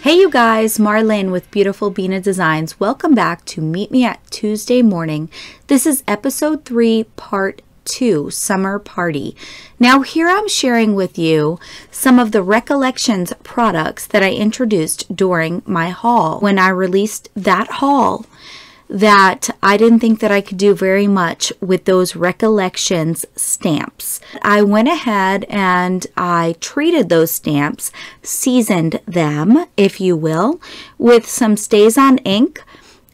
Hey you guys, Mar-Lyn with Beautiful Beena Designs. Welcome back to Meet Me at Tuesday Morning. This is episode 3, part 2, Summer Party. Now here I'm sharing with you some of the Recollections products that I introduced during my haul. When I released that haul, that I didn't think that I could do very much with those Recollections stamps. I went ahead and I treated those stamps, seasoned them, if you will, with some Stays On ink,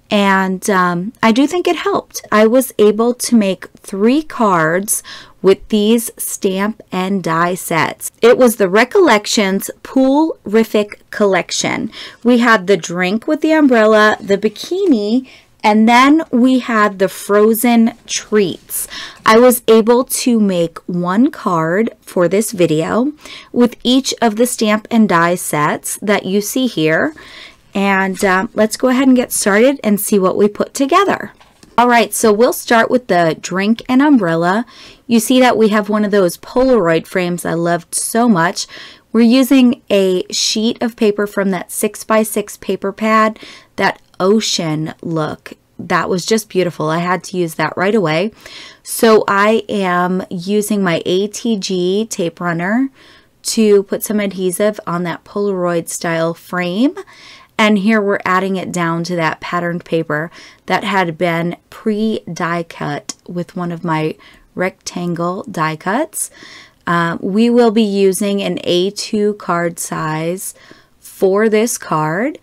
and I do think it helped. I was able to make 3 cards with these stamp and die sets. It was the Recollections Pool-rific collection. We had the drink with the umbrella, the bikini, and then we had the frozen treats. I was able to make 1 card for this video with each of the stamp and die sets that you see here. And let's go ahead and get started and see what we put together. All right, so we'll start with the drink and umbrella. You see that we have one of those Polaroid frames I loved so much. We're using a sheet of paper from that 6x6 paper pad, that ocean look. That was just beautiful. I had to use that right away. So I am using my ATG tape runner to put some adhesive on that Polaroid style frame. And here we're adding it down to that patterned paper that had been pre-die cut with one of my rectangle die cuts. We will be using an A2 card size for this card.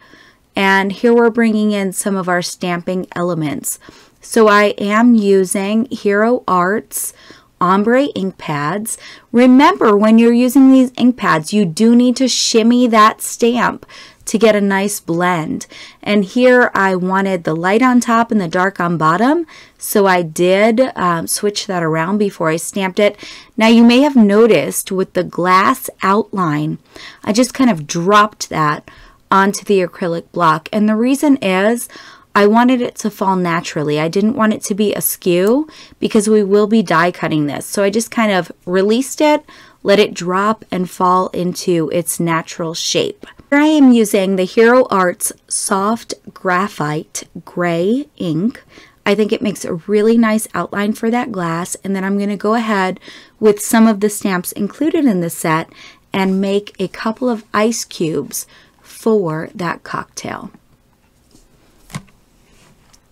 And here we're bringing in some of our stamping elements. So I am using Hero Arts ombre ink pads. Remember, when you're using these ink pads, you do need to shimmy that stamp to get a nice blend. And here I wanted the light on top and the dark on bottom, so I did switch that around before I stamped it. Now you may have noticed with the glass outline, I just kind of dropped that onto the acrylic block, and the reason is I wanted it to fall naturally. I didn't want it to be askew because we will be die cutting this. So I just kind of released it, let it drop and fall into its natural shape. Here I am using the Hero Arts Soft Graphite Gray ink. I think it makes a really nice outline for that glass, and then I'm going to go ahead with some of the stamps included in the set and make a couple of ice cubes for that cocktail.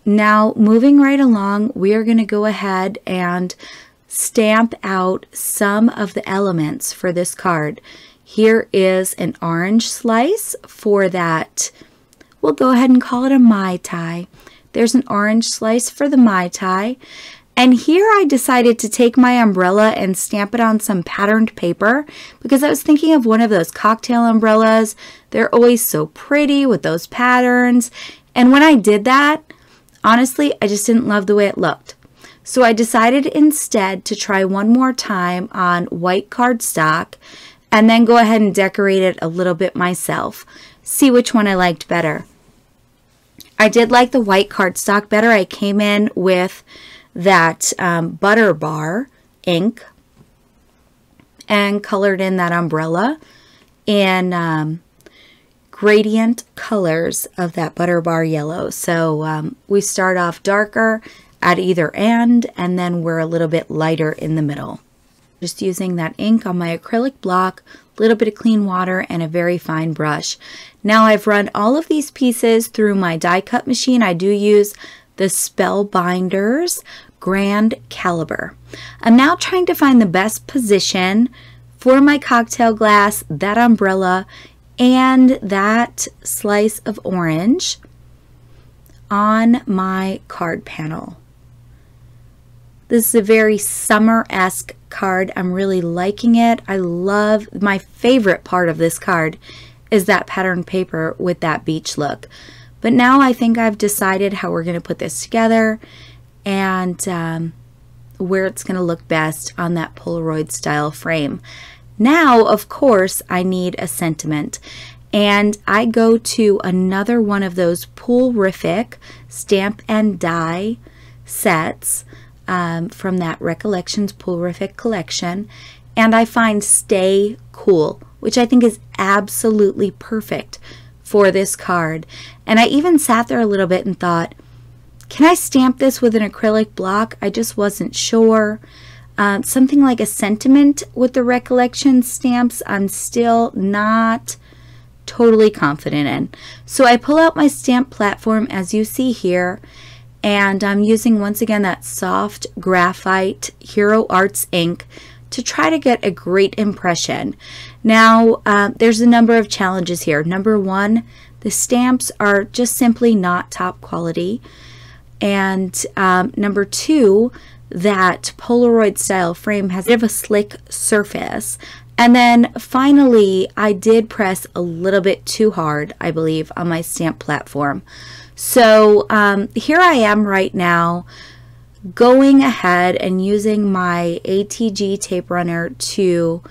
Now moving right along, we are going to go ahead and stamp out some of the elements for this card. Here is an orange slice for that, we'll go ahead and call it a Mai Tai. There's an orange slice for the Mai Tai. And here I decided to take my umbrella and stamp it on some patterned paper because I was thinking of one of those cocktail umbrellas. They're always so pretty with those patterns. And when I did that, honestly, I just didn't love the way it looked. So I decided instead to try one more time on white cardstock and then go ahead and decorate it a little bit myself. See which one I liked better. I did like the white cardstock better. I came in with that butter bar ink and colored in that umbrella in gradient colors of that butter bar yellow. So we start off darker at either end, and then we're a little bit lighter in the middle. Just using that ink on my acrylic block, a little bit of clean water, and a very fine brush. Now I've run all of these pieces through my die cut machine. I do use the Spellbinders Grand Caliber. I'm now trying to find the best position for my cocktail glass, that umbrella, and that slice of orange on my card panel. This is a very summer-esque card. I'm really liking it. I love, my favorite part of this card is that patterned paper with that beach look. But now I think I've decided how we're going to put this together and where it's going to look best on that Polaroid style frame. Now, of course, I need a sentiment, and I go to another one of those Pool-rific stamp and die sets from that Recollections Pool-rific collection, and I find Stay Cool, which I think is absolutely perfect for this card. And I even sat there a little bit and thought, can I stamp this with an acrylic block? I just wasn't sure. Something like a sentiment with the Recollections stamps, I'm still not totally confident in. So I pull out my stamp platform as you see here, and I'm using once again that soft graphite Hero Arts ink to try to get a great impression. Now there's a number of challenges here. Number one, the stamps are just simply not top quality, and number two, that Polaroid style frame has a bit of a slick surface. And then finally, I did press a little bit too hard, I believe, on my stamp platform. So here I am right now going ahead and using my ATG tape runner to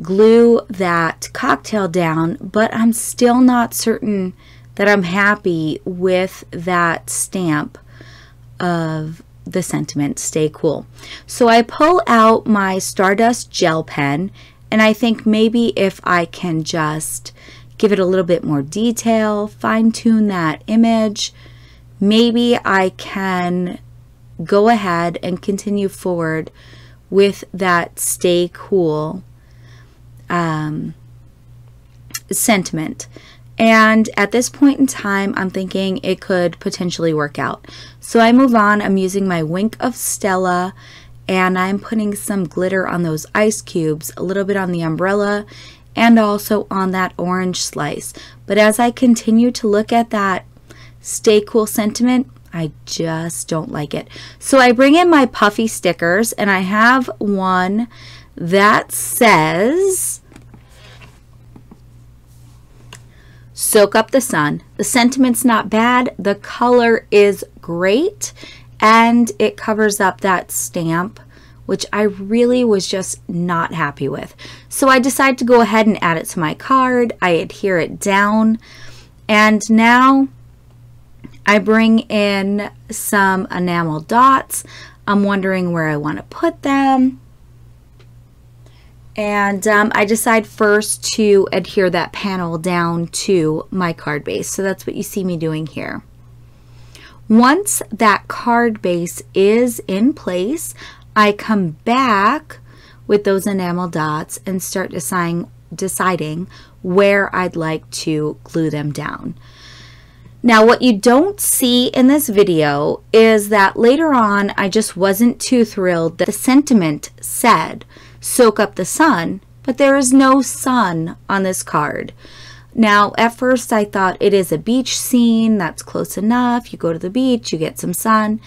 glue that cocktail down, but I'm still not certain that I'm happy with that stamp of the sentiment, Stay Cool. So I pull out my Stardust gel pen, and I think maybe if I can just give it a little bit more detail, fine-tune that image, maybe I can go ahead and continue forward with that Stay Cool sentiment. And at this point in time, I'm thinking it could potentially work out. So I move on. I'm using my Wink of Stella, and I'm putting some glitter on those ice cubes, a little bit on the umbrella, and also on that orange slice. But as I continue to look at that Stay Cool sentiment, I just don't like it. So I bring in my puffy stickers, and I have one that says, soak up the sun. The sentiment's not bad. The color is great, and it covers up that stamp, which I really was just not happy with. So I decided to go ahead and add it to my card. I adhere it down, and now I bring in some enamel dots. I'm wondering where I want to put them. And I decide first to adhere that panel down to my card base. So that's what you see me doing here. Once that card base is in place, I come back with those enamel dots and start deciding where I'd like to glue them down. Now, what you don't see in this video is that later on, I just wasn't too thrilled that the sentiment said, soak up the sun, but there is no sun on this card. Now, at first I thought it is a beach scene, that's close enough. You go to the beach, you get some sun.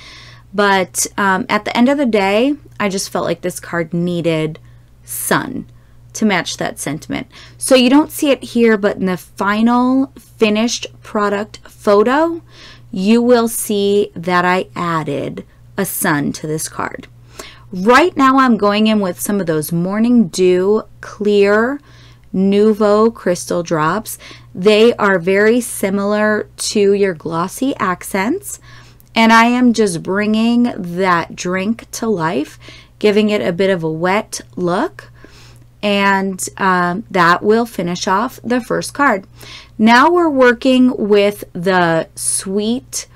But at the end of the day, I just felt like this card needed sun to match that sentiment. So you don't see it here, but in the final finished product photo, you will see that I added a sun to this card. Right now I'm going in with some of those Morning Dew Clear Nouveau Crystal Drops. They are very similar to your glossy accents, and I am just bringing that drink to life, giving it a bit of a wet look, and that will finish off the first card. Now we're working with the Sweet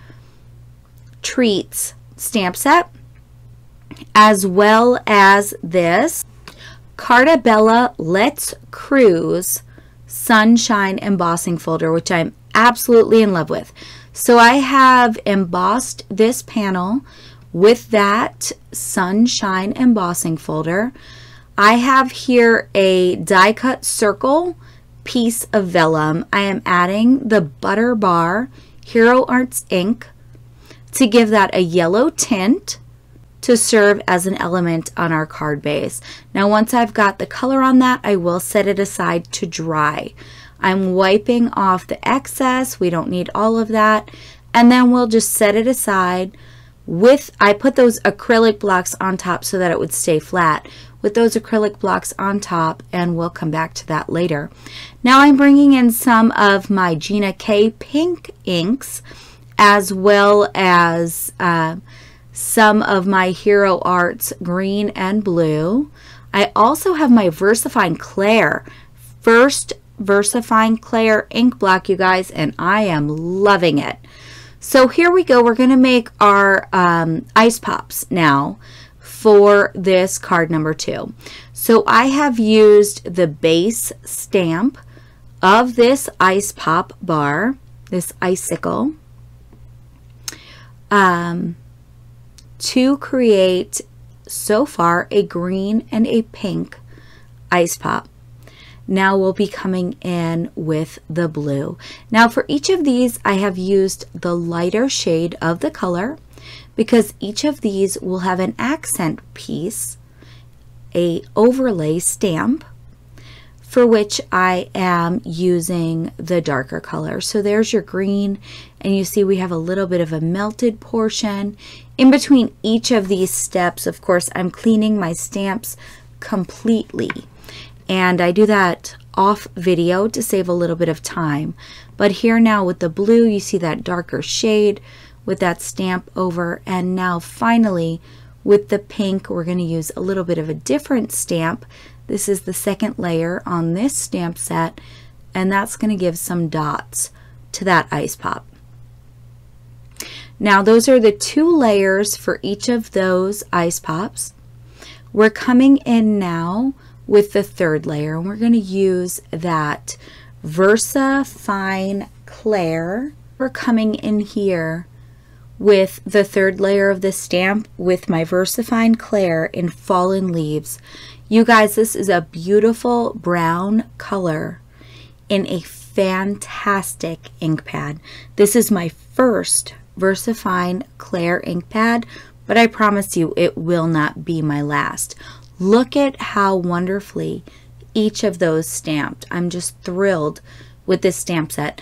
Treats stamp set, as well as this Carta Bella Let's Cruise Sunshine embossing folder, which I'm absolutely in love with. So I have embossed this panel with that Sunshine embossing folder. I have here a die cut circle piece of vellum. I am adding the Butter Bar Hero Arts ink to give that a yellow tint to serve as an element on our card base. Now once I've got the color on that, I will set it aside to dry. I'm wiping off the excess. We don't need all of that. And then we'll just set it aside with, I put those acrylic blocks on top so that it would stay flat. With those acrylic blocks on top, and we'll come back to that later. Now I'm bringing in some of my Gina K pink inks, as well as some of my Hero Arts green and blue. I also have my VersaFine Claire First VersaFine Clear ink block, you guys, and I am loving it. So here we go. We're going to make our ice pops now for this card number 2. So I have used the base stamp of this ice pop bar, this icicle, to create so far a green and a pink ice pop. Now we'll be coming in with the blue. Now for each of these, I have used the lighter shade of the color because each of these will have an accent piece, a overlay stamp, for which I am using the darker color. So there's your green, and you see we have a little bit of a melted portion. In between each of these steps, of course, I'm cleaning my stamps completely. And I do that off video to save a little bit of time. But here now with the blue, you see that darker shade with that stamp over. And now finally with the pink, we're going to use a little bit of a different stamp. This is the second layer on this stamp set, and that's going to give some dots to that ice pop. Now those are the 2 layers for each of those ice pops. We're coming in now with the 3rd layer, and we're going to use that VersaFine Clear. We're coming in here with the 3rd layer of the stamp with my VersaFine Clear in Fallen Leaves. You guys, this is a beautiful brown color in a fantastic ink pad. This is my first VersaFine Clear ink pad, but I promise you it will not be my last. Look at how wonderfully each of those stamped. I'm just thrilled with this stamp set,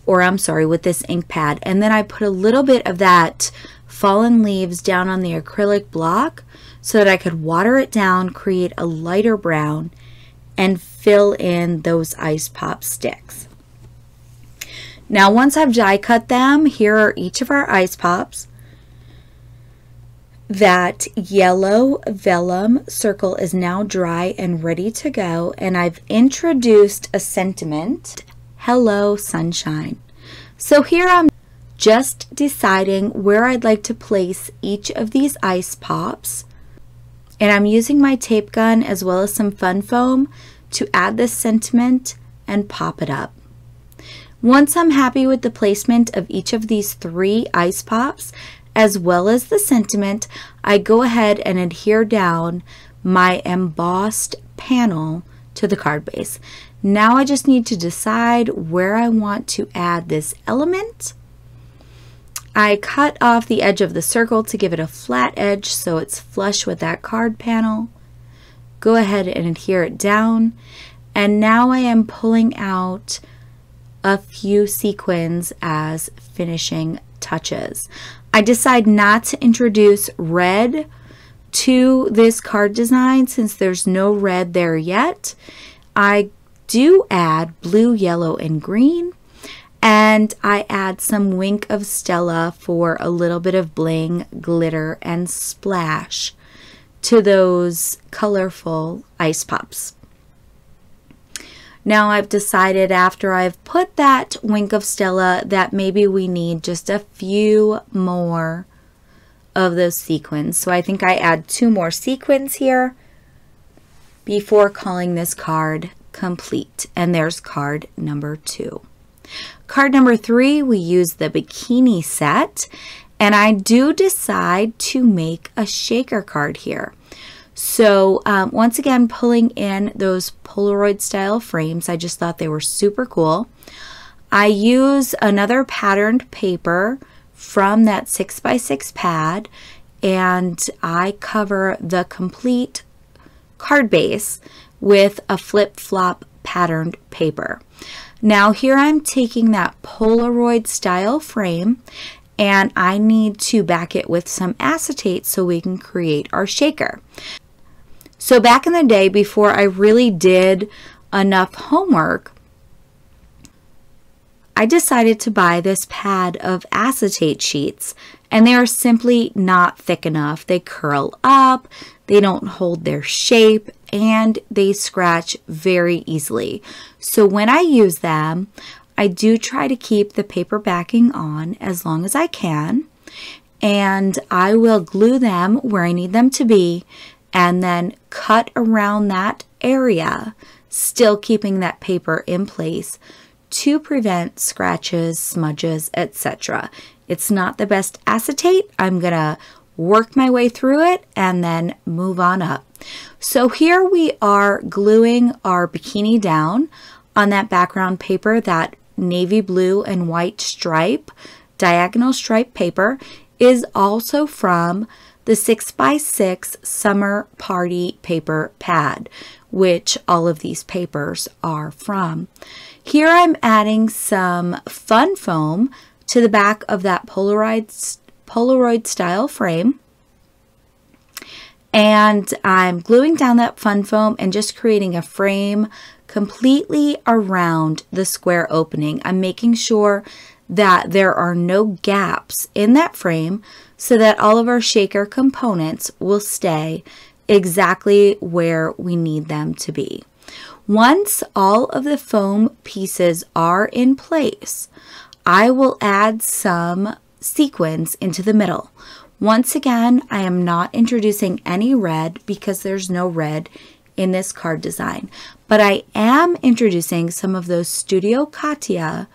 or I'm sorry, with this ink pad. And then I put a little bit of that Fallen Leaves down on the acrylic block so that I could water it down, create a lighter brown, and fill in those ice pop sticks. Now once I've die cut them, here are each of our ice pops. That yellow vellum circle is now dry and ready to go, and I've introduced a sentiment, Hello Sunshine. So here I'm just deciding where I'd like to place each of these ice pops, and I'm using my tape gun as well as some fun foam to add this sentiment and pop it up. Once I'm happy with the placement of each of these 3 ice pops, as well as the sentiment, I go ahead and adhere down my embossed panel to the card base. Now I just need to decide where I want to add this element. I cut off the edge of the circle to give it a flat edge so it's flush with that card panel. Go ahead and adhere it down, and now I am pulling out a few sequins as finishing touches. I decide not to introduce red to this card design since there's no red there yet. I do add blue, yellow, and green, and I add some Wink of Stella for a little bit of bling, glitter, and splash to those colorful ice pops. Now I've decided after I've put that Wink of Stella that maybe we need just a few more of those sequins. So I think I add 2 more sequins here before calling this card complete. And there's card number 2. Card number 3, we use the bikini set, and I do decide to make a shaker card here. So once again, pulling in those Polaroid style frames, I just thought they were super cool. I use another patterned paper from that 6x6 pad, and I cover the complete card base with a flip-flop patterned paper. Now here I'm taking that Polaroid style frame, and I need to back it with some acetate so we can create our shaker. So back in the day, before I really did enough homework, I decided to buy this pad of acetate sheets, and they are simply not thick enough. They curl up, they don't hold their shape, and they scratch very easily. So when I use them, I do try to keep the paper backing on as long as I can, and I will glue them where I need them to be and then cut around that area, still keeping that paper in place to prevent scratches, smudges, etc. It's not the best acetate. I'm going to work my way through it and then move on up. So here we are gluing our bikini down on that background paper. That navy blue and white stripe, diagonal stripe paper, is also from the 6x6 Summer Party paper pad, which all of these papers are from. Here I'm adding some fun foam to the back of that Polaroid style frame. And I'm gluing down that fun foam and just creating a frame completely around the square opening. I'm making sure that there are no gaps in that frame so that all of our shaker components will stay exactly where we need them to be. Once all of the foam pieces are in place, I will add some sequins into the middle. Once again, I am not introducing any red because there's no red in this card design, but I am introducing some of those Studio Katia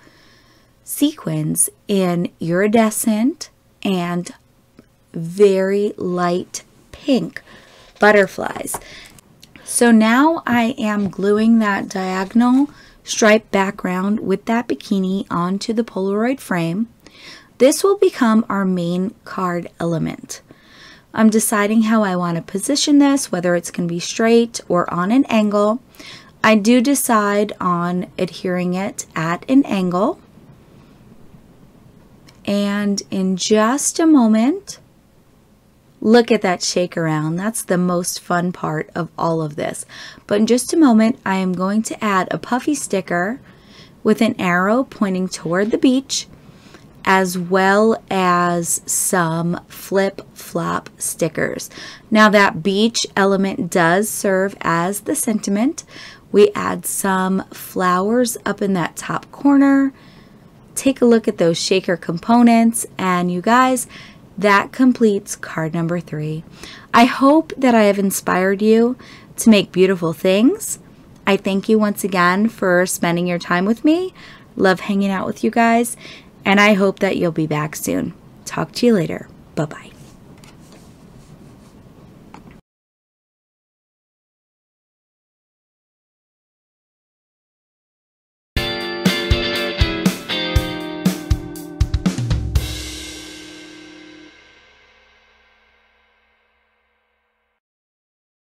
sequins in iridescent and very light pink butterflies. So now I am gluing that diagonal stripe background with that bikini onto the Polaroid frame. This will become our main card element. I'm deciding how I want to position this, whether it's going to be straight or on an angle. I do decide on adhering it at an angle. And in just a moment, look at that shake around. That's the most fun part of all of this. But in just a moment, I am going to add a puffy sticker with an arrow pointing toward the beach, as well as some flip-flop stickers. Now that beach element does serve as the sentiment. We add some flowers up in that top corner. Take a look at those shaker components, and you guys, that completes card number 3. I hope that I have inspired you to make beautiful things. I thank you once again for spending your time with me. Love hanging out with you guys, and I hope that you'll be back soon. Talk to you later. Bye-bye.